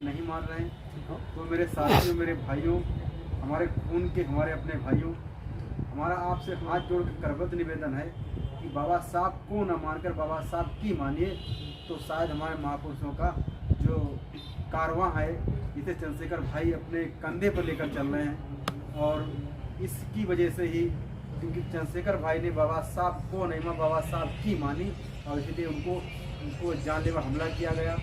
नहीं मार रहे हैं। तो मेरे साथियों, मेरे भाइयों, हमारे खून के, हमारे अपने भाइयों, हमारा आपसे हाथ जोड़ कर करबद्ध निवेदन है कि बाबा साहब को न मानकर बाबा साहब की मानिए, तो शायद हमारे महापुरुषों का जो कारवां है, इसे चंद्रशेखर भाई अपने कंधे पर लेकर चल रहे हैं। और इसकी वजह से ही, क्योंकि चंद्रशेखर भाई ने बाबा साहब को नहीं माना, बाबा साहब की मानी, और इसलिए उनको जानलेवा हमला किया गया।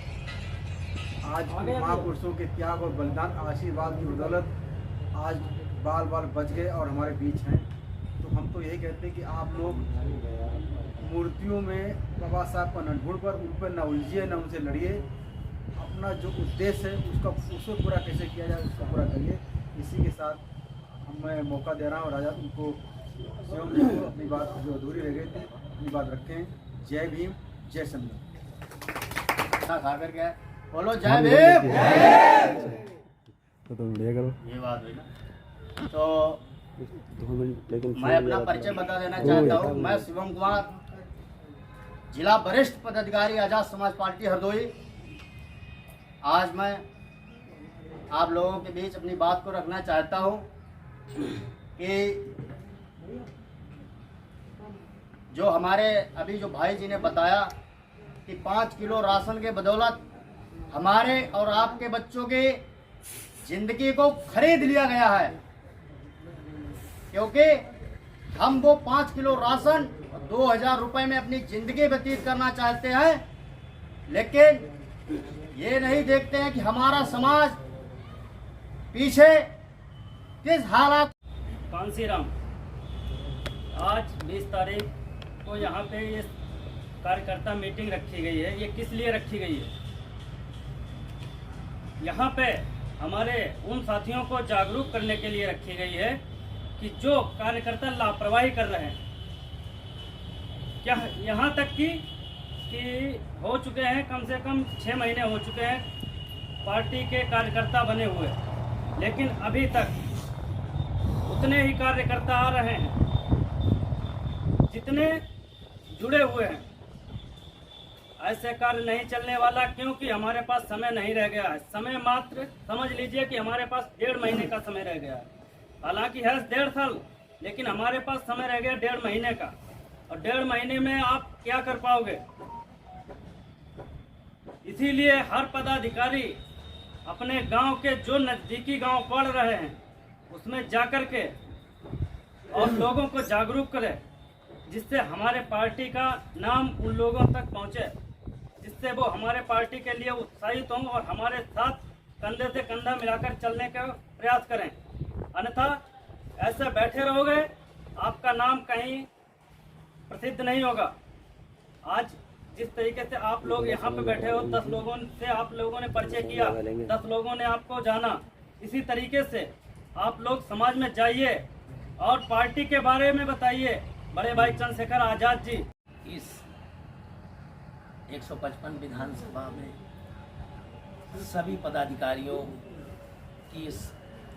आज महापुरुषों के त्याग और बलिदान, आशीर्वाद की बदौलत आज बाल बाल बच गए और हमारे बीच हैं। तो हम तो यही कहते हैं कि आप लोग मूर्तियों में बाबा साहब का न ढूंढ पर, उन पर न उलझिए, न उनसे लड़िए। अपना जो उद्देश्य है उसको पूरा कैसे किया जाए, उसको पूरा करिए। इसी के साथ मैं मौका दे रहा हूँ राजा उनको स्वयं को अपनी बात जो अधूरी रह गई थी अपनी बात रखें। जय भीम, जय संविधान। खा कर गया बोलो जय भीम। तो बढ़िया करो। ये बात हुई ना। तो मैं अपना परिचय बता देना चाहता हूँ। मैं शिवम कुमार, जिला वरिष्ठ पदाधिकारी आजाद समाज पार्टी हरदोई। आज मैं आप लोगों के बीच अपनी बात को रखना चाहता हूँ कि जो हमारे अभी जो भाई जी ने बताया कि 5 किलो राशन के बदौलत हमारे और आपके बच्चों की जिंदगी को खरीद लिया गया है, क्योंकि हम वो 5 किलो राशन 2000 रुपए में अपनी जिंदगी व्यतीत करना चाहते हैं, लेकिन ये नहीं देखते हैं कि हमारा समाज पीछे किस हालात। कांसीराम, आज 20 तारीख को यहाँ पे ये कार्यकर्ता मीटिंग रखी गई है। ये किस लिए रखी गई है? यहाँ पे हमारे उन साथियों को जागरूक करने के लिए रखी गई है कि जो कार्यकर्ता लापरवाही कर रहे हैं, क्या यहाँ तक कि हो चुके हैं, कम से कम 6 महीने हो चुके हैं पार्टी के कार्यकर्ता बने हुए, लेकिन अभी तक उतने ही कार्यकर्ता आ रहे हैं जितने जुड़े हुए हैं। ऐसे कार्य नहीं चलने वाला, क्योंकि हमारे पास समय नहीं रह गया है। समय मात्र समझ लीजिए कि हमारे पास 1.5 महीने का समय रह गया है। हालांकि है 1.5 साल, लेकिन हमारे पास समय रह गया 1.5 महीने का। और 1.5 महीने में आप क्या कर पाओगे? इसीलिए हर पदाधिकारी अपने गांव के जो नजदीकी गांव पड़ रहे हैं उसमें जाकर के और लोगों को जागरूक करें, जिससे हमारे पार्टी का नाम उन लोगों तक पहुंचे, जिससे वो हमारे पार्टी के लिए उत्साहित हों और हमारे साथ कंधे से कंधा मिलाकर चलने का प्रयास करें। अन्यथा ऐसे बैठे रहोगे, आपका नाम कहीं प्रसिद्ध नहीं होगा। आज जिस तरीके से आप लोग यहाँ पे बैठे हो, 10 लोगों से आप लोगों ने परिचय किया, 10 लोगों ने आपको जाना, इसी तरीके से आप लोग समाज में जाइए और पार्टी के बारे में बताइए। बड़े भाई चंद्रशेखर आजाद जी इस 155 विधानसभा में सभी पदाधिकारियों की इस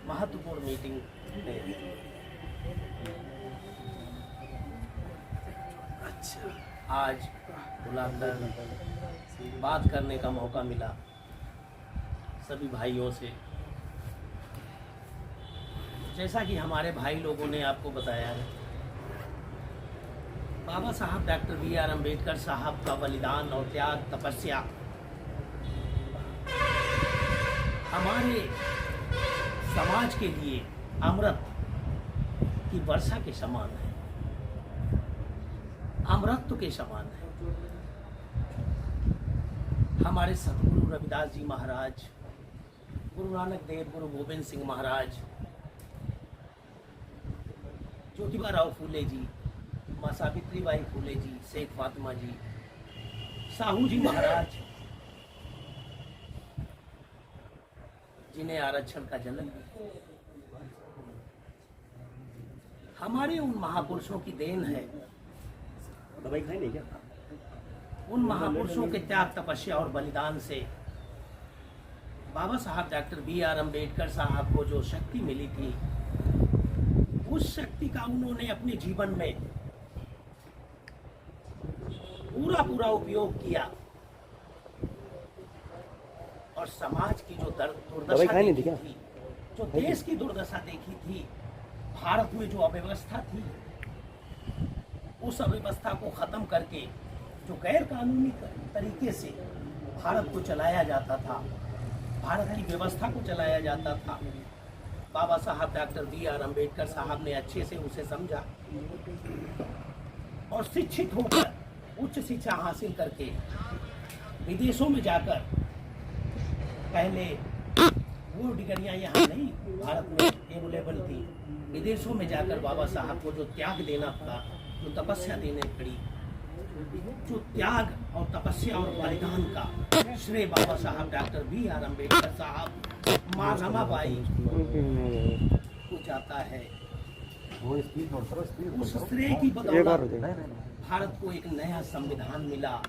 महत्वपूर्ण मीटिंग में आज बुलाकर बात करने का मौका मिला सभी भाइयों से। जैसा कि हमारे भाई लोगों ने आपको बताया है, बाबा साहब डॉक्टर BR अम्बेडकर साहब का बलिदान और त्याग, तपस्या हमारे समाज के लिए अमृत की वर्षा के समान है, अमृत के समान है। हमारे सतगुरु रविदास जी महाराज, गुरु नानक देव, गुरु गोविंद सिंह महाराज, ज्योतिबा राव फूले जी, माँ सावित्री बाई फूले जी, शेख फातिमा जी, साहू जी महाराज, जिन्हें आरक्षण का जन्म दिया, हमारे उन महापुरुषों की देन है। दवाई खाई नहीं क्या? उन महापुरुषों के त्याग, तपस्या और बलिदान से बाबा साहब डॉक्टर BR अम्बेडकर साहब को जो शक्ति मिली थी, उस शक्ति का उन्होंने अपने जीवन में पूरा उपयोग किया और समाज की जो दवाई दुर्दशा खाई नहीं थी देखी क्या? थी, जो देश की दुर्दशा देखी थी, भारत में जो अव्यवस्था थी, उस अव्यवस्था को खत्म करके जो गैर कानूनी तरीके से भारत को चलाया जाता था, भारत की व्यवस्था को चलाया जाता था, बाबा साहब डॉक्टर B.R. अम्बेडकर साहब ने अच्छे से उसे समझा और शिक्षित होकर उच्च शिक्षा हासिल करके विदेशों में जाकर, पहले वो डिग्रियां यहाँ नहीं भारत में अवेलेबल थी, विदेशों में जाकर बाबा साहब को जो त्याग देना पड़ा, जो तपस्या देने पड़ी, जो त्याग और तपस्या और बलिदान का श्रेय बाबा साहब डॉक्टर B.R. अम्बेडकर साहब, माँ रमाबाई को जाता है। उस श्रेय की बदौलत भारत को एक नया संविधान मिला,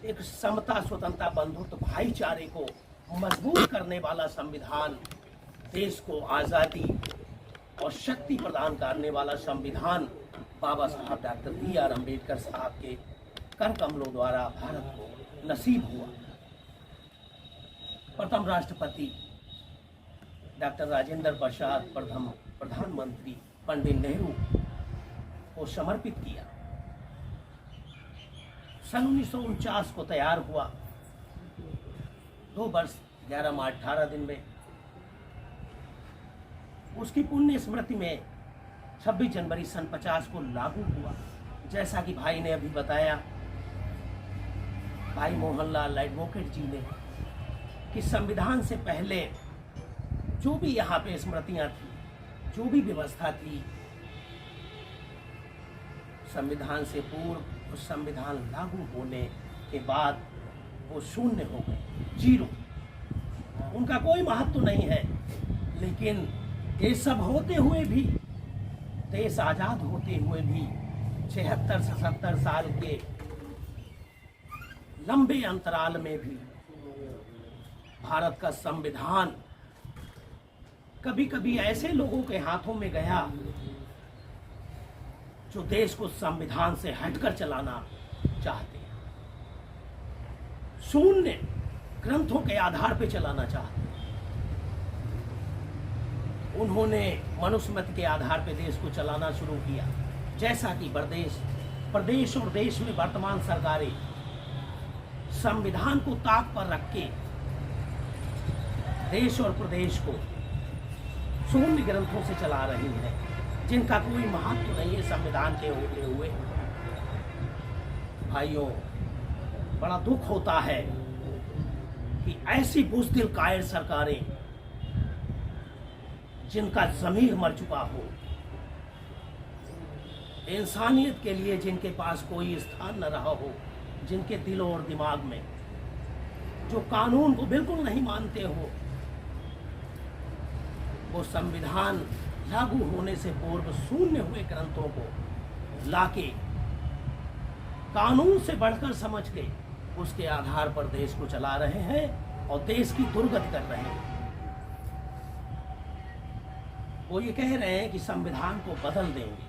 एक समता, स्वतंत्रता, बंधुत्व, भाईचारे को मजबूत करने वाला संविधान, देश को आज़ादी और शक्ति प्रदान करने वाला संविधान बाबा साहब डॉक्टर B.R. अम्बेडकर साहब के कर कमलों द्वारा भारत को नसीब हुआ। प्रथम राष्ट्रपति डॉक्टर राजेंद्र प्रसाद, प्रथम प्रधानमंत्री पंडित नेहरू को समर्पित किया। सन 1949 को तैयार हुआ, 2 वर्ष 11 माह 18 दिन में। उसकी पुण्य स्मृति में 26 जनवरी सन 50 को लागू हुआ। जैसा कि भाई ने अभी बताया, भाई मोहनलाल एडवोकेट जी ने, कि संविधान से पहले जो भी यहाँ पे स्मृतियाँ थी, जो भी व्यवस्था थी, संविधान से पूर्व उस संविधान लागू होने के बाद वो शून्य हो गए, 0। उनका कोई महत्व नहीं है। लेकिन ये सब होते हुए भी, देश आजाद होते हुए भी, 76 से 70 साल के लंबे अंतराल में भी भारत का संविधान कभी कभी ऐसे लोगों के हाथों में गया जो देश को संविधान से हटकर चलाना चाहते हैं, शून्य ग्रंथों के आधार पर चलाना चाहते हैं। उन्होंने मनुस्मृति के आधार पर देश को चलाना शुरू किया। जैसा कि प्रदेश और देश में वर्तमान सरकारें संविधान को ताक पर रख के देश और प्रदेश को शून्य ग्रंथों से चला रही है, जिनका कोई महत्व नहीं है संविधान के होते हुए। भाइयों, बड़ा दुख होता है कि ऐसी बुज़दिल कायर सरकारें, जिनका ज़मीर मर चुका हो, इंसानियत के लिए जिनके पास कोई स्थान न रहा हो, जिनके दिलों और दिमाग में, जो कानून को बिल्कुल नहीं मानते हो, वो संविधान लागू होने से पूर्व शून्य हुए ग्रंथों को लाके कानून से बढ़कर समझ के उसके आधार पर देश को चला रहे हैं और देश की दुर्गति कर रहे हैं। वो ये कह रहे हैं कि संविधान को बदल देंगे।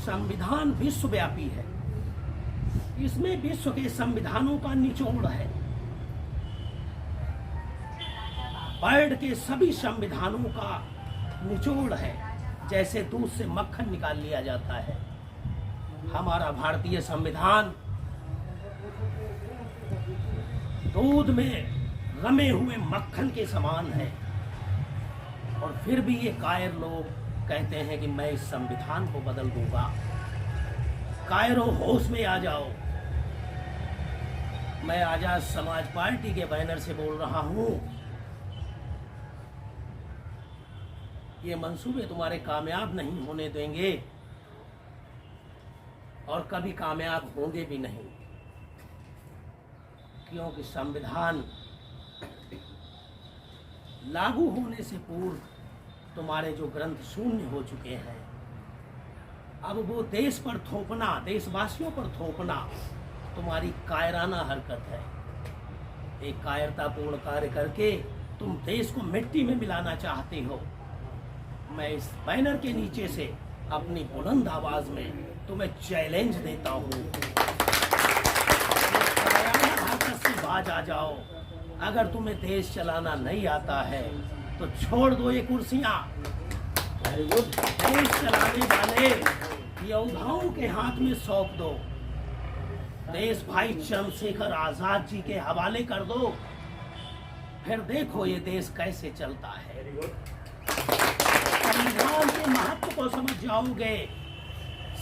संविधान विश्वव्यापी है, इसमें विश्व के संविधानों का निचोड़ है। वर्ल्ड के सभी संविधानों का निचोड़ है। जैसे दूध से मक्खन निकाल लिया जाता है, हमारा भारतीय संविधान दूध में रमे हुए मक्खन के समान है। और फिर भी ये कायर लोग कहते हैं कि मैं इस संविधान को बदल दूंगा। कायरों, होश में आ जाओ। मैं आजाद समाज पार्टी के बैनर से बोल रहा हूं, ये मंसूबे तुम्हारे कामयाब नहीं होने देंगे और कभी कामयाब होंगे भी नहीं, क्योंकि संविधान लागू होने से पूर्व तुम्हारे जो ग्रंथ शून्य हो चुके हैं, अब वो देश पर थोपना, देशवासियों पर थोपना तुम्हारी कायराना हरकत है। एक कायरतापूर्ण कार्य करके तुम देश को मिट्टी में मिलाना चाहते हो। मैं इस बैनर के नीचे से अपनी बुलंद आवाज में तुम्हें चैलेंज देता हूँ। भारत से आज आ जाओ। अगर तुम्हें देश चलाना नहीं आता है तो छोड़ दो ये कुर्सियां। देश चलाने वाले योद्धाओं के हाथ में सौंप दो। देश भाई चंद्रशेखर आजाद जी के हवाले कर दो, फिर देखो ये देश कैसे चलता है। संविधान के महत्व को समझ जाओगे,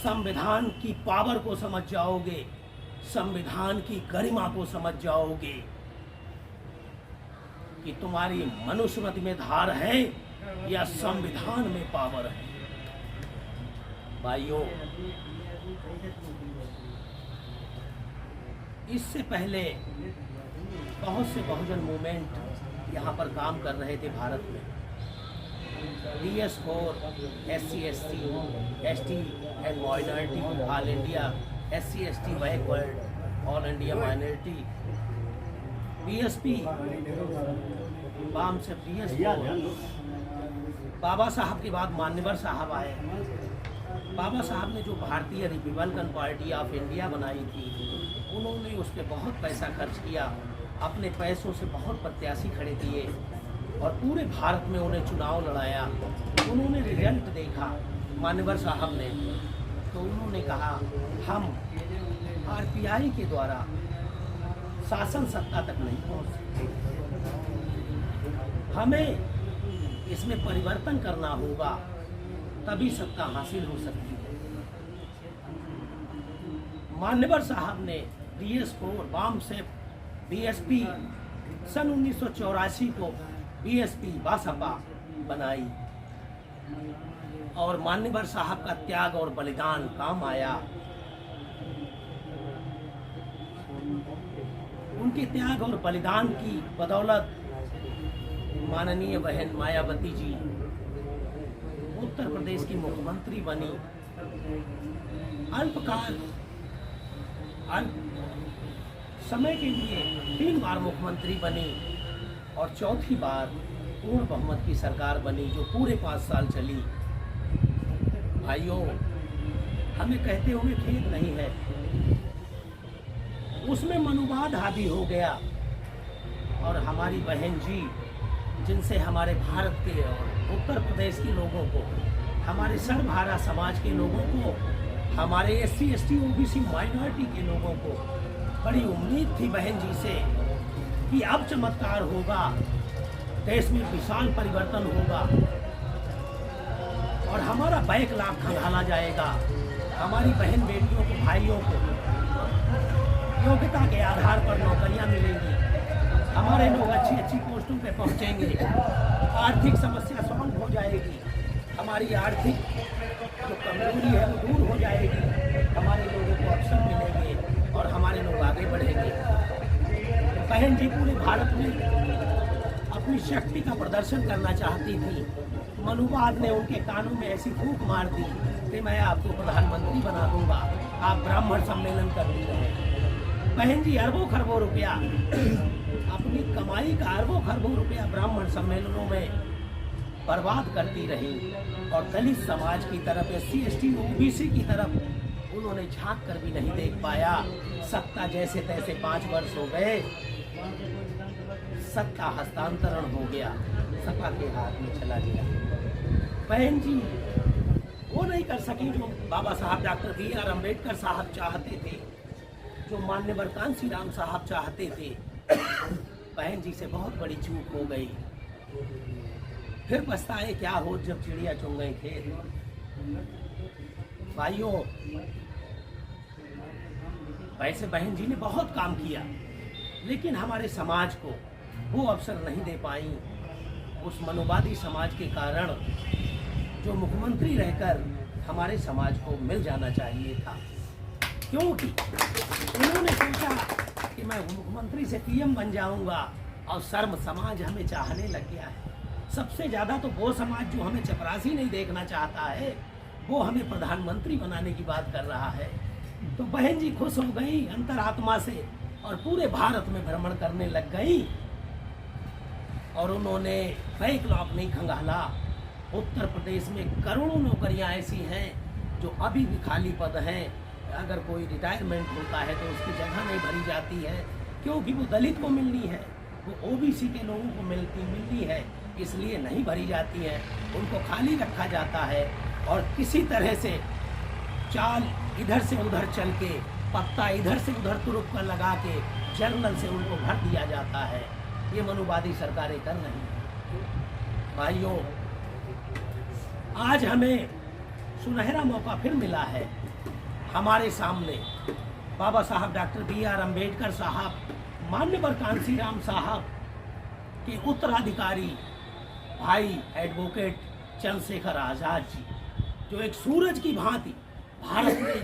संविधान की पावर को समझ जाओगे, संविधान की गरिमा को समझ जाओगे कि तुम्हारी मनुस्मृति में धार है या संविधान में पावर है। भाइयों, इससे पहले बहुत से बहुजन मूवमेंट यहाँ पर काम कर रहे थे भारत में। DS4, SC, ST, ST and minority all India, SC, ST backward all India minority, BSP, बाम से DS4। बाबा साहब के बाद मान्यवर साहब आए। बाबा साहब ने जो भारतीय रिपब्लिकन पार्टी ऑफ इंडिया बनाई थी, उन्होंने उस पर बहुत पैसा खर्च किया, अपने पैसों से बहुत प्रत्याशी खड़े किए और पूरे भारत में उन्हें चुनाव लड़ाया। उन्होंने रिजल्ट देखा मान्यवर साहब ने, तो उन्होंने कहा हम RPI के द्वारा शासन सत्ता तक नहीं पहुंच सकते, हमें इसमें परिवर्तन करना होगा, तभी सत्ता हासिल हो सकती है। मान्यवर साहब ने DS4 बाम से BSP सन 1984 को BSP बासपा बनाई और मान्यवर साहब का त्याग और बलिदान काम आया। उनके त्याग और बलिदान की बदौलत माननीय बहन मायावती जी उत्तर प्रदेश की मुख्यमंत्री बनी। अल्पकाल समय के लिए 3 बार मुख्यमंत्री बनी और चौथी बार पूर्ण बहुमत की सरकार बनी, जो पूरे 5 साल चली। भाइयों, हमें कहते हुए खेद नहीं है, उसमें मनुवाद हावी हो गया और हमारी बहन जी, जिनसे हमारे भारत के और उत्तर प्रदेश के लोगों को, हमारे सर्वहारा समाज के लोगों को, हमारे SC, ST, OBC माइनॉरिटी के लोगों को बड़ी उम्मीद थी बहन जी से कि अब चमत्कार होगा, देश में विशाल परिवर्तन होगा और हमारा बैकलॉग खंगाला जाएगा। हमारी बहन बेटियों को, भाइयों को योग्यता के आधार पर नौकरियां मिलेंगी, हमारे लोग अच्छी अच्छी पोस्टों पे पहुंचेंगे, आर्थिक समस्या सॉल्व हो जाएगी, हमारी आर्थिक जो कमजोरी है वो दूर हो जाएगी, हमारे लोगों को अवसर मिलेंगे और हमारे लोग आगे बढ़ेंगे। बहन जी पूरे भारत में अपनी शक्ति का प्रदर्शन करना चाहती थी। मनुवाद ने उनके कानों में ऐसी फूंक मार दी कि मैं आपको प्रधानमंत्री बना दूंगा, आप ब्राह्मण सम्मेलन कर रहे। बहन जी अरबों खरबों रुपया, अपनी कमाई का अरबों खरबों रुपया ब्राह्मण सम्मेलनों में बर्बाद करती रही और दलित समाज की तरफ, SC, ST, OBC की तरफ उन्होंने झांक कर भी नहीं देख पाया। सत्ता जैसे तैसे 5 वर्ष हो गए, सत्ता हस्तांतरण हो गया, सपा के हाथ में चला गया। बहन जी वो नहीं कर सकी जो बाबा साहब डॉक्टर BR अम्बेडकर साहब चाहते थे, जो मान्यवर कांशीराम साहब चाहते थे। बहन जी से बहुत बड़ी चूक हो गई। फिर पछताए क्या हो जब चिड़िया चुन गई खेत। भाइयों, वैसे बहन जी ने बहुत काम किया, लेकिन हमारे समाज को वो अवसर नहीं दे पाई। उस मनोवादी समाज के कारण जो मुख्यमंत्री रहकर हमारे समाज को मिल जाना चाहिए था, क्योंकि उन्होंने सोचा कि मैं मुख्यमंत्री से PM बन जाऊंगा और सर्व समाज हमें चाहने लग गया है। सबसे ज़्यादा तो वो समाज जो हमें चपरासी नहीं देखना चाहता है, वो हमें प्रधानमंत्री बनाने की बात कर रहा है। तो बहन जी खुश हो गई अंतरात्मा से और पूरे भारत में भ्रमण करने लग गई और उन्होंने बैकलॉग नहीं खंगाला। उत्तर प्रदेश में करोड़ों नौकरियां ऐसी हैं जो अभी भी खाली पद हैं। अगर कोई रिटायरमेंट होता है तो उसकी जगह नहीं भरी जाती है। क्योंकि वो दलित को मिलनी है, वो ओबीसी के लोगों को मिलनी है, इसलिए नहीं भरी जाती है, उनको खाली रखा जाता है और किसी तरह से चाल इधर से उधर चल के, पत्ता इधर से उधर तुरुप कर लगा के जर्नल से उनको भर दिया जाता है। ये मनुवादी सरकारें कर रही हैं। भाइयों, आज हमें सुनहरा मौका फिर मिला है। हमारे सामने बाबा साहब डॉक्टर B.R. अम्बेडकर साहब, मान्यवर कांसीराम साहब के उत्तराधिकारी भाई एडवोकेट चंद्रशेखर आज़ाद जी, जो एक सूरज की भांति भारत में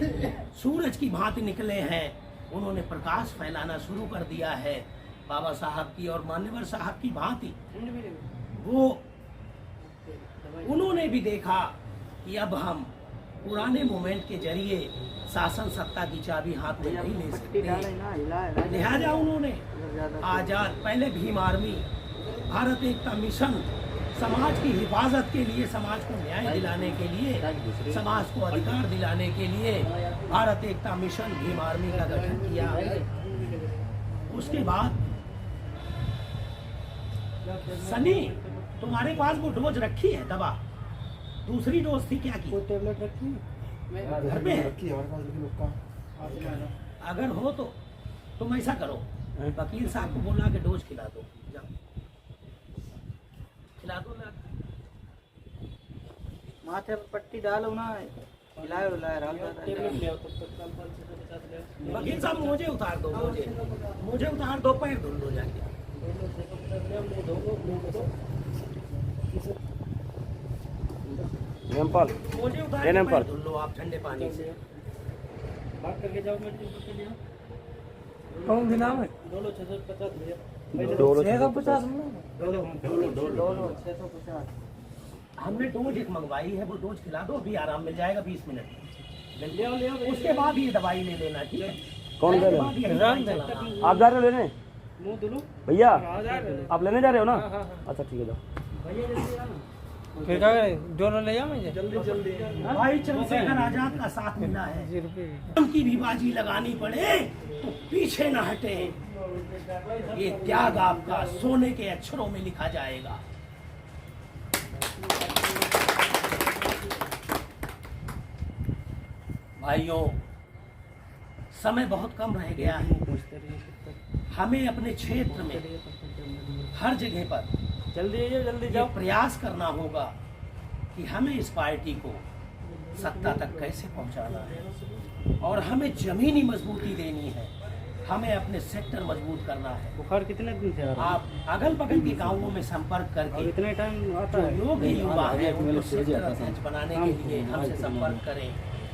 सूरज की भांति निकले हैं, उन्होंने प्रकाश फैलाना शुरू कर दिया है बाबा साहब की और मान्यवर साहब की भांति। वो उन्होंने भी देखा कि अब हम पुराने मूवमेंट के जरिए शासन सत्ता की चाबी हाथ में नहीं ले सकते, लिहाजा उन्होंने आजाद, पहले भीम आर्मी, भारत एकता मिशन, समाज की हिफाजत के लिए, समाज को न्याय दिलाने के लिए, समाज को अधिकार दिलाने के लिए भारत एकता मिशन भीम आर्मी का गठन किया। उसके बाद सनी, तुम्हारे पास वो डोज रखी है दवा, दूसरी डोज थी क्या की? वो टेबलेट रखी घर पे है? अगर हो तो तुम ऐसा करो, वकील साहब को बोलना कि डोज खिला दो, जाओ खिला दो ना। माथे पर पट्टी डालो ना, हिलाए वकील साहब मुझे उतार दो, मुझे उतार दो, पैर धुल दो जाके। मुझे उतार के पैर धुल लो आप ठंडे पानी से। बात करके जाओ, मेडिसिन के लिए कौन सा नाम है? डोलो 650 भैया, 650 हमने डोज एक मंगवाई है, वो डोज खिला दो, अभी आराम मिल जाएगा 20 मिनट में। उसके बाद ये दवाई ले लेना, ठीक है? कौन दे रहे हो? आप जा रहे हो लेने? मुंह धुलो भैया आप लेने जा रहे हो ना? अच्छा ठीक है, जाओ। फिर क्या करें? दोनों ले जाओ मुझे जल्दी भाई चंद्रशेखर आजाद का साथ मिला है, उनकी भी बाजी लगानी पड़े तो पीछे न हटे। ये त्याग आपका सोने के अक्षरों में लिखा जाएगा। भाइयों, समय बहुत कम रह गया है। हमें अपने क्षेत्र में हर जगह पर जल्दी ये प्रयास करना होगा कि हमें इस पार्टी को सत्ता तक कैसे पहुंचाना है, और हमें जमीनी मजबूती देनी है, हमें अपने सेक्टर मजबूत करना है। बुखार कितने दिन से आ रहा है? आप अगल बगल के गांवों में संपर्क करके इतने टाइम आता है? जो भी युवा है उनको सेक्टर अध्यक्ष बनाने के लिए हमसे संपर्क करें,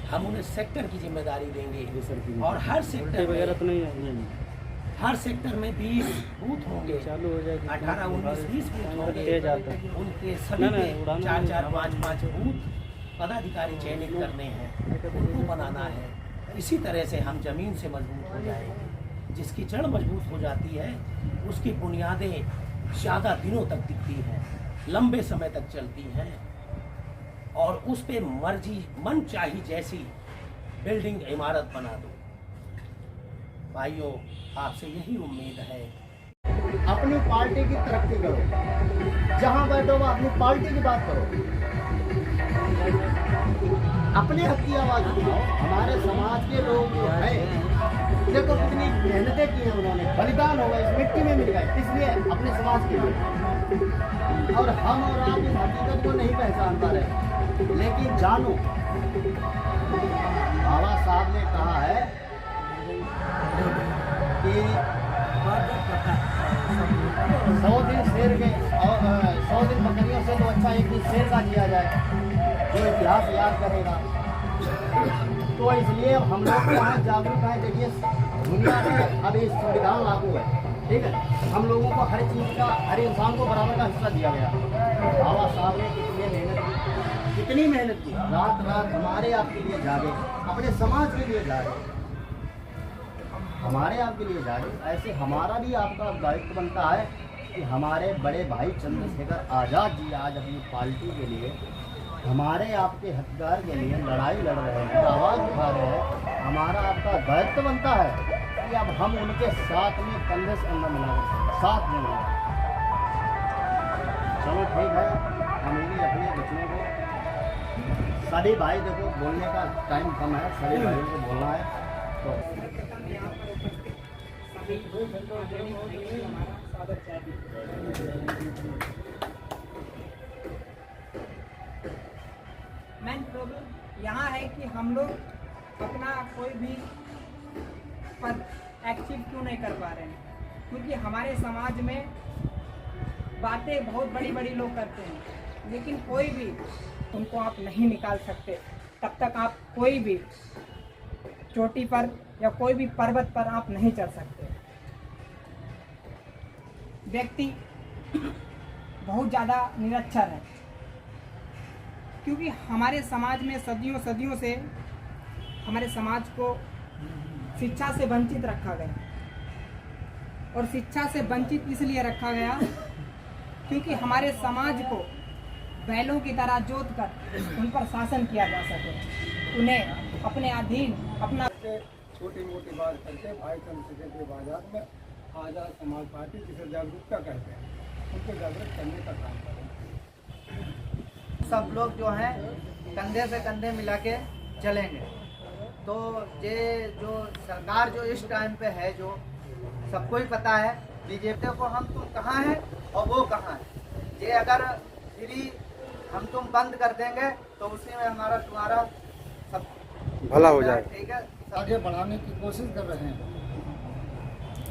हम उन्हें सेक्टर की जिम्मेदारी देंगे। और हर सेक्टर वगैरह तो नहीं है? हर सेक्टर में 20 बूथ होंगे, चालू हो जाएगी 18, 19, 20 बूथ होंगे। तेज आता है। उनके सभी पे 4-4, 5-5 बूथ पदाधिकारी चयनित करने हैं, उनको बनाना है। इसी तरह से हम जमीन से मजबूत हो जाएंगे। जिसकी जड़ मजबूत हो जाती है उसकी बुनियादें ज़्यादा दिनों तक टिकती हैं, लंबे समय तक चलती हैं, और उस पे मर्जी मन चाही जैसी बिल्डिंग इमारत बना दो। भाइयों, आपसे यही उम्मीद है। अपनी पार्टी की तरक्की करो, जहां बैठो वहां अपनी पार्टी की बात करो, अपने हक की आवाज उठाओ। हमारे समाज के लोग जो है, देखो कितनी मेहनतें की हैं उन्होंने, बलिदान हो गए, इस मिट्टी में मिल गए, इसलिए अपने समाज के लिए। और हम और आप इस हकीकत को नहीं पहचान पा रहे, लेकिन जानो, बाबा साहब ने कहा है कि 100 दिन शेर के और 100 दिन बकरियों से तो अच्छा एक दिन शेर का किया जाए, जो इतिहास याद करेगा। तो इसलिए हम लोग यहाँ जागरूक हैं। देखिए, दुनिया में अब ये संविधान लागू है, ठीक है, हम लोगों को हर चीज़ का, हर इंसान को बराबर का हिस्सा दिया गया। बाबा साहब ने कितनी मेहनत की, रात रात हमारे आपके लिए जागे, अपने समाज के लिए जागे, हमारे आपके लिए जागे। ऐसे हमारा भी आपका दायित्व बनता है कि हमारे बड़े भाई चंद्रशेखर आज़ाद जी आज अपनी पार्टी के लिए, हमारे आपके हथियार के लिए लड़ाई लड़ रहे हैं, आवाज़ उठा रहे हैं। हमारा आपका दायित्व बनता है कि अब हम उनके साथ में कंधे से कंधा मिला कर साथ में मिला। चलो ठीक है, हम भी अपने बच्चों को सभी भाई, देखो बोलने का टाइम कम है, सभी भाइयों को बोलना है मेन प्रॉब्लम यहाँ है कि हम लोग अपना कोई भी पद एक्टिव क्यों नहीं कर पा रहे हैं, क्योंकि हमारे समाज में बातें बहुत बड़ी बड़ी लोग करते हैं, लेकिन कोई भी उनको आप नहीं निकाल सकते तब तक आप कोई भी चोटी पर या कोई भी पर्वत पर आप नहीं चढ़ सकते। व्यक्ति बहुत ज़्यादा निरक्षर है, क्योंकि हमारे समाज में सदियों सदियों से हमारे समाज को शिक्षा से वंचित रखा गया, और शिक्षा से वंचित इसलिए रखा गया क्योंकि हमारे समाज को बैलों की तरह जोत कर उन पर शासन किया जा सके, उन्हें अपने अधीन अपना छोटी मोटी बात करके भाई चंद्रशेखर आजाद में आजाद समाज पार्टी जिसे जागरूकता कहते हैं, उनको जागरूक करने का काम करें। सब लोग जो हैं कंधे से कंधे मिला के चलेंगे। तो ये जो सरकार जो इस टाइम पे है, जो सबको ही पता है, बीजेपी को हम तुम कहाँ हैं और वो कहाँ है। ये अगर फ्री हम तुम बंद कर देंगे तो उसी में हमारा तुम्हारा सब भला हो जाए। ठीक है, आगे बढ़ाने की कोशिश कर रहे हैं।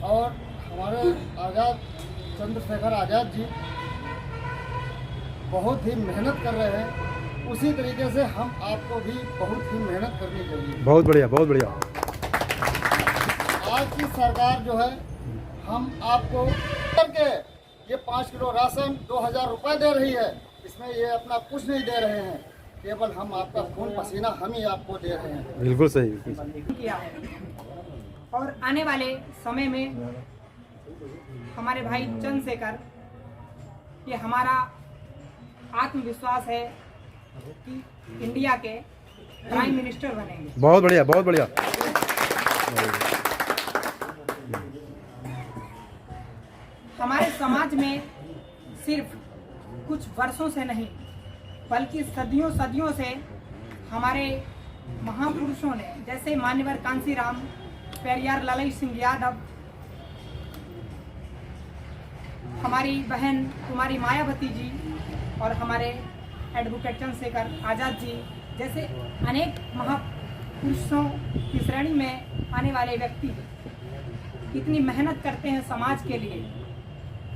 और हमारे आज़ाद चंद्रशेखर आज़ाद जी बहुत ही मेहनत कर रहे हैं, उसी तरीके से हम आपको भी बहुत ही मेहनत करनी चाहिए। बहुत बढ़िया, बहुत बढ़िया। आज की सरकार जो है, हम आपको करके ये 5 किलो राशन 2000 रुपये दे रही है, इसमें ये अपना कुछ नहीं दे रहे हैं, केवल हम आपका खून पसीना हम ही आपको दे रहे हैं। बिल्कुल सही, बिल्कुल सही। किया है, और आने वाले समय में हमारे भाई चंद्रशेखर, ये हमारा आत्मविश्वास है कि इंडिया के प्राइम मिनिस्टर बनेंगे। बहुत बढ़िया, बहुत बढ़िया। हमारे समाज में सिर्फ कुछ वर्षों से नहीं बल्कि सदियों सदियों से हमारे महापुरुषों ने, जैसे मान्यवर कांसीराम, पेरियार लालई सिंह यादव, हमारी बहन कुमारी मायावती जी और हमारे एडवोकेट चंद्रशेखर आज़ाद जी जैसे अनेक महापुरुषों की श्रेणी में आने वाले व्यक्ति कितनी मेहनत करते हैं समाज के लिए,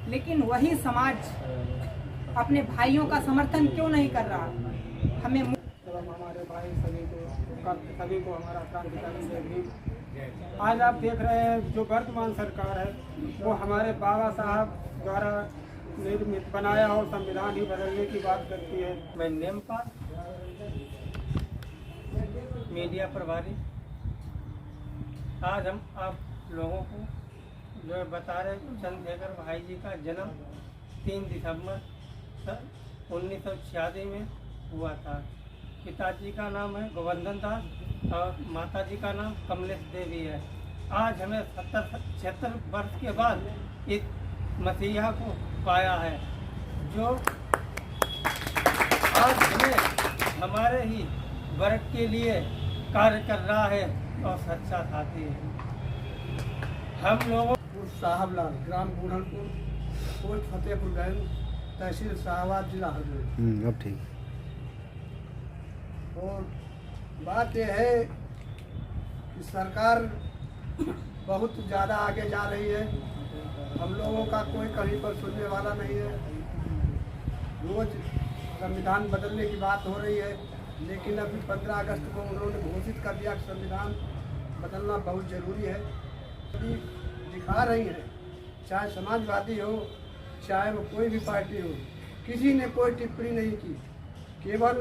लेकिन वही समाज अपने भाइयों का समर्थन क्यों नहीं कर रहा। हमें हमारे भाई सभी को हमारा क्रांतिकारी जय भीम। आज आप देख रहे हैं जो वर्तमान सरकार है वो हमारे बाबा साहब द्वारा निर्मित बनाया और संविधान ही बदलने की बात करती है। मैं नेमपाल मीडिया प्रभारी, आज हम आप लोगों को जो बता रहे हैं, चंद्रशेखर भाई जी का जन्म 3 दिसंबर 1986 में हुआ था। पिताजी का नाम है गोवर्धन दास और माताजी का नाम कमलेश देवी है। आज हमें 76 वर्ष के बाद इस मसीहा को पाया है, जो आज हमें हमारे ही वर्ग के लिए कार्य कर रहा है और सच्चा साथी है। हम लोगों साहबलाल, ग्राम बूढ़नपुर, पोस्ट फतेहपुरगंज, तहसील शाहबाद, जिला हरदोई। अब ठीक। और बात यह है कि सरकार बहुत ज़्यादा आगे जा रही है, हम लोगों का कोई कहीं पर सुनने वाला नहीं है। रोज संविधान बदलने की बात हो रही है, लेकिन अभी 15 अगस्त को उन्होंने घोषित कर दिया कि संविधान बदलना बहुत ज़रूरी है। अभी दिखा रही है, चाहे समाजवादी हो चाहे वो कोई भी पार्टी हो, किसी ने कोई टिप्पणी नहीं की। केवल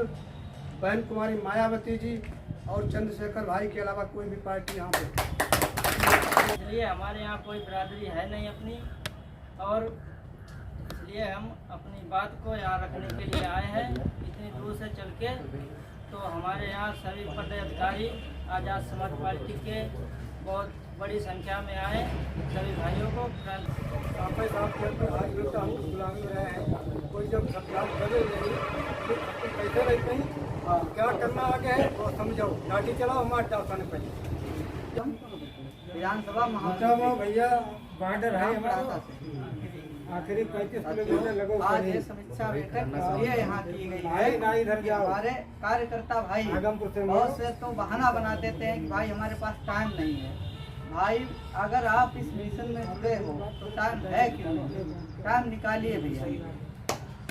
बहन कुमारी मायावती जी और चंद्रशेखर भाई के अलावा कोई भी पार्टी यहाँ पे, इसलिए हमारे यहाँ कोई बिरादरी है नहीं अपनी, और इसलिए हम अपनी बात को यहाँ रखने के लिए आए हैं इतनी दूर से चल के। तो हमारे यहाँ सभी पदाधिकारी आज़ाद समाज पार्टी के बहुत बड़ी संख्या में आए सभी भाइयों को कोई जब सरकार बदल रही तो कैसे रहते हैं क्या करना आगे है वो समझो, लाठी चलाओ हमारे टासाने पहले विधानसभा भैया बॉर्डर है हमारा आखिरी 35 किलोमीटर लगो। आज ये समीक्षा बैठक इसलिए यहाँ की गई है भाई इधर जाओ। हमारे कार्यकर्ता भाई आगमपुर से बहुत से तो बहाना बना देते हैं कि भाई हमारे पास टाइम नहीं है। भाई अगर आप इस मिशन में जुड़े हो तो टाइम है क्यों नहीं? टाइम निकालिए भैया।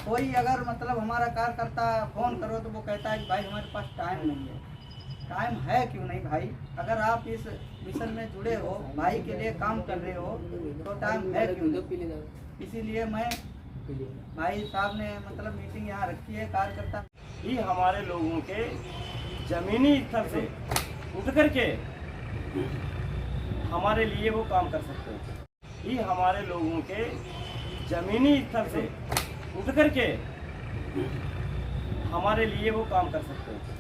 कोई अगर मतलब हमारा कार्यकर्ता फोन करो तो वो कहता है कि भाई हमारे पास टाइम नहीं है। टाइम है क्यों नहीं भाई? अगर आप इस मिशन में जुड़े हो, भाई के लिए काम कर रहे हो तो टाइम है क्यों नहीं? इसीलिए मैं भाई साहब ने मतलब मीटिंग यहाँ रखी है कार्यकर्ता ही हमारे लोगों के जमीनी स्तर से उठ करके हमारे लिए वो काम कर सकते हैं। ही हमारे लोगों के जमीनी स्तर से उठ करके हमारे लिए वो काम कर सकते हैं।